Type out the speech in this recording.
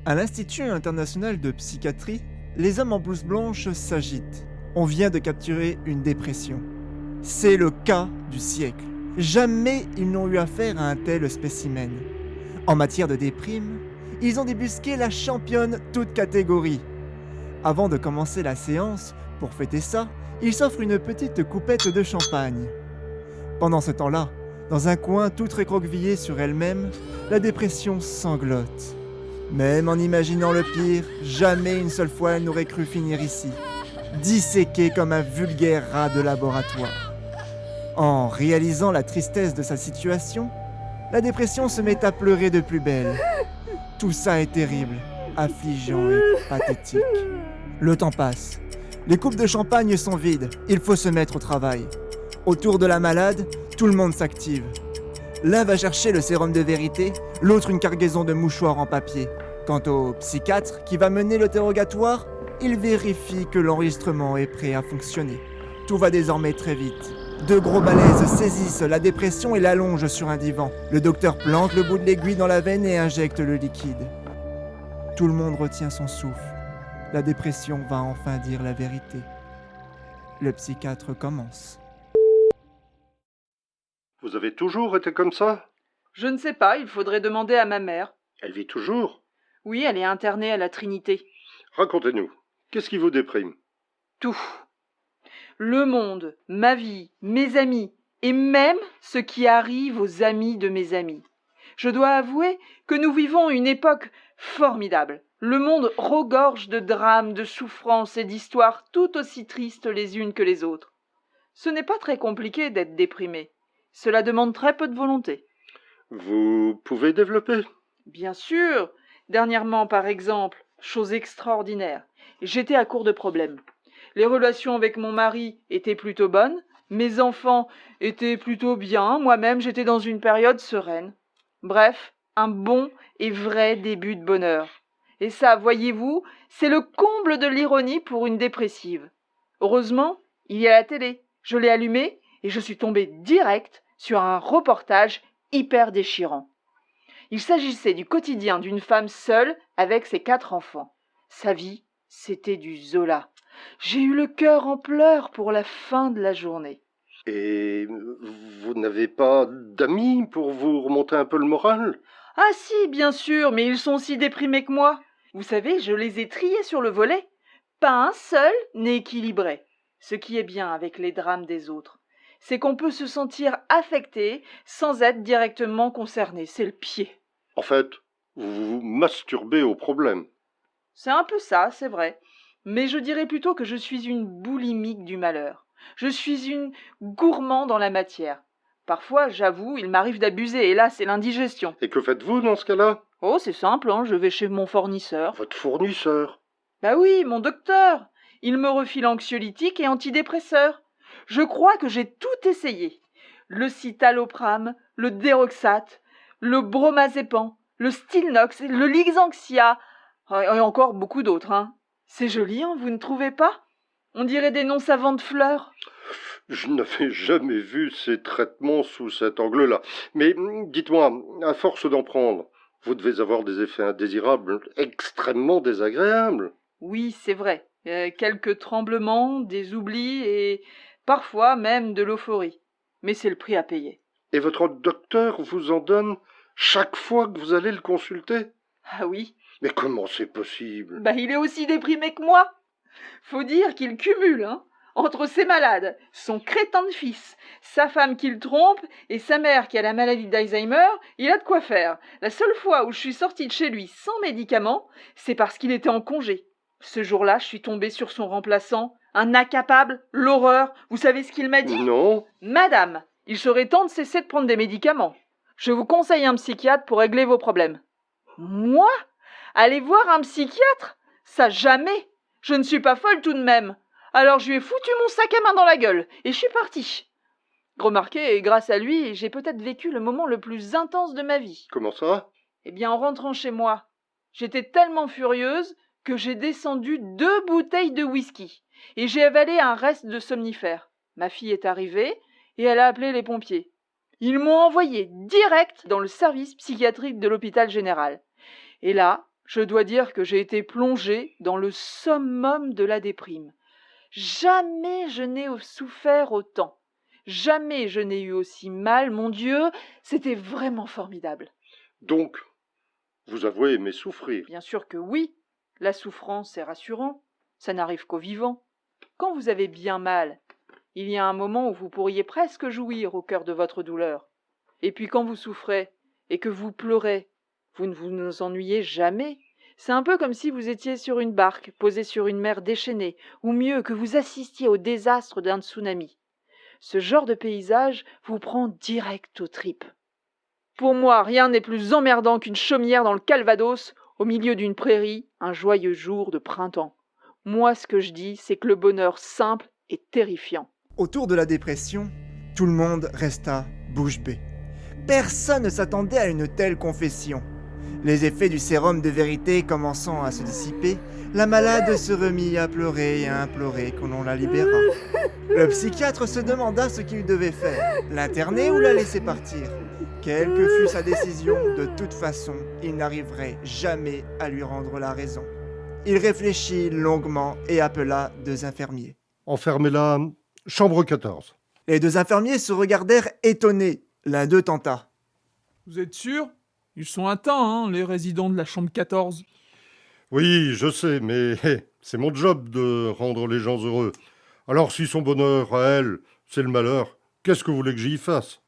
À l'Institut international de psychiatrie, les hommes en blouse blanche s'agitent. On vient de capturer une dépression. C'est le cas du siècle. Jamais ils n'ont eu affaire à un tel spécimen. En matière de déprime, ils ont débusqué la championne toute catégorie. Avant de commencer la séance, pour fêter ça, ils s'offrent une petite coupette de champagne. Pendant ce temps-là, dans un coin toute recroquevillée sur elle-même, la dépression sanglote. Même en imaginant le pire, jamais une seule fois elle n'aurait cru finir ici, disséquée comme un vulgaire rat de laboratoire. En réalisant la tristesse de sa situation, la dépression se met à pleurer de plus belle. Tout ça est terrible, affligeant et pathétique. Le temps passe. Les coupes de champagne sont vides, il faut se mettre au travail. Autour de la malade, tout le monde s'active. L'un va chercher le sérum de vérité, l'autre une cargaison de mouchoirs en papier. Quant au psychiatre qui va mener l'interrogatoire, il vérifie que l'enregistrement est prêt à fonctionner. Tout va désormais très vite. Deux gros balaises saisissent la dépression et l'allongent sur un divan. Le docteur plante le bout de l'aiguille dans la veine et injecte le liquide. Tout le monde retient son souffle. La dépression va enfin dire la vérité. Le psychiatre commence. Vous avez toujours été comme ça? Je ne sais pas, il faudrait demander à ma mère. Elle vit toujours? Oui, elle est internée à la Trinité. Racontez-nous, qu'est-ce qui vous déprime? Tout. Le monde, ma vie, mes amis, et même ce qui arrive aux amis de mes amis. Je dois avouer que nous vivons une époque formidable. Le monde regorge de drames, de souffrances et d'histoires tout aussi tristes les unes que les autres. Ce n'est pas très compliqué d'être déprimé. Cela demande très peu de volonté. Vous pouvez développer? Bien sûr. Dernièrement, par exemple, chose extraordinaire, j'étais à court de problèmes. Les relations avec mon mari étaient plutôt bonnes, mes enfants étaient plutôt bien, moi-même j'étais dans une période sereine. Bref, un bon et vrai début de bonheur. Et ça, voyez-vous, c'est le comble de l'ironie pour une dépressive. Heureusement, il y a la télé. Je l'ai allumée et je suis tombée direct sur un reportage hyper déchirant. Il s'agissait du quotidien d'une femme seule avec ses 4 enfants. Sa vie, c'était du Zola. J'ai eu le cœur en pleurs pour la fin de la journée. Et vous n'avez pas d'amis pour vous remonter un peu le moral? Ah si, bien sûr, mais ils sont aussi déprimés que moi. Vous savez, je les ai triés sur le volet. Pas un seul n'est équilibré. Ce qui est bien avec les drames des autres, c'est qu'on peut se sentir affecté sans être directement concerné. C'est le pied. En fait, vous vous masturbez au problème. C'est un peu ça, c'est vrai. Mais je dirais plutôt que je suis une boulimique du malheur. Je suis une gourmand dans la matière. Parfois, j'avoue, il m'arrive d'abuser, et là, c'est l'indigestion. Et que faites-vous dans ce cas-là? Oh, c'est simple, hein, je vais chez mon fournisseur. Votre fournisseur? Bah oui, mon docteur. Il me refile anxiolytiques et antidépresseurs. Je crois que j'ai tout essayé. Le citalopram, le déroxate, le bromazépam, le stilnox, le Lixanxia, et encore beaucoup d'autres, hein. C'est joli, hein, vous ne trouvez pas? On dirait des noms savants de fleurs. Je n'avais jamais vu ces traitements sous cet angle-là. Mais dites-moi, à force d'en prendre, vous devez avoir des effets indésirables, extrêmement désagréables. Oui, c'est vrai. Quelques tremblements, des oublis et parfois même de l'euphorie. Mais c'est le prix à payer. Et votre docteur vous en donne chaque fois que vous allez le consulter? Ah oui? Mais comment c'est possible? Bah, il est aussi déprimé que moi. Faut dire qu'il cumule, hein. Entre ses malades, son crétin de fils, sa femme qu'il trompe et sa mère qui a la maladie d'Alzheimer, il a de quoi faire. La seule fois où je suis sortie de chez lui sans médicaments, c'est parce qu'il était en congé. Ce jour-là, je suis tombée sur son remplaçant, un incapable, l'horreur. Vous savez ce qu'il m'a dit? Non. Madame, il serait temps de cesser de prendre des médicaments. Je vous conseille un psychiatre pour régler vos problèmes. Moi? Aller voir un psychiatre? Ça jamais. Je ne suis pas folle tout de même. Alors je lui ai foutu mon sac à main dans la gueule et je suis partie. Remarquez, grâce à lui, j'ai peut-être vécu le moment le plus intense de ma vie. Comment ça? Eh bien, en rentrant chez moi, j'étais tellement furieuse que j'ai descendu 2 bouteilles de whisky et j'ai avalé un reste de somnifère. Ma fille est arrivée et elle a appelé les pompiers. Ils m'ont envoyé direct dans le service psychiatrique de l'hôpital général. Et là, Je dois dire que j'ai été plongée dans le summum de la déprime. Jamais je n'ai souffert autant. Jamais je n'ai eu aussi mal. Mon Dieu, c'était vraiment formidable. Donc, vous avouez aimer souffrir. Bien sûr que oui, la souffrance est rassurant. Ça n'arrive qu'aux vivants. Quand vous avez bien mal, il y a un moment où vous pourriez presque jouir au cœur de votre douleur. Et puis quand vous souffrez et que vous pleurez, vous ne vous ennuyez jamais. C'est un peu comme si vous étiez sur une barque, posée sur une mer déchaînée, ou mieux, que vous assistiez au désastre d'un tsunami. Ce genre de paysage vous prend direct aux tripes. Pour moi, rien n'est plus emmerdant qu'une chaumière dans le Calvados, au milieu d'une prairie, un joyeux jour de printemps. Moi, ce que je dis, c'est que le bonheur simple est terrifiant. Autour de la dépression, tout le monde resta bouche bée. Personne ne s'attendait à une telle confession. Les effets du sérum de vérité commençant à se dissiper, la malade se remit à pleurer et à implorer qu'on la libérât. Le psychiatre se demanda ce qu'il devait faire, l'interner ou la laisser partir. Quelle que fût sa décision, de toute façon, il n'arriverait jamais à lui rendre la raison. Il réfléchit longuement et appela 2 infirmiers. Enfermez-la, chambre 14. Les 2 infirmiers se regardèrent étonnés. L'un d'eux tenta. Vous êtes sûr? Ils sont à temps, les résidents de la chambre 14. Oui, je sais, mais c'est mon job de rendre les gens heureux. Alors si son bonheur à elle, c'est le malheur, qu'est-ce que vous voulez que j'y fasse?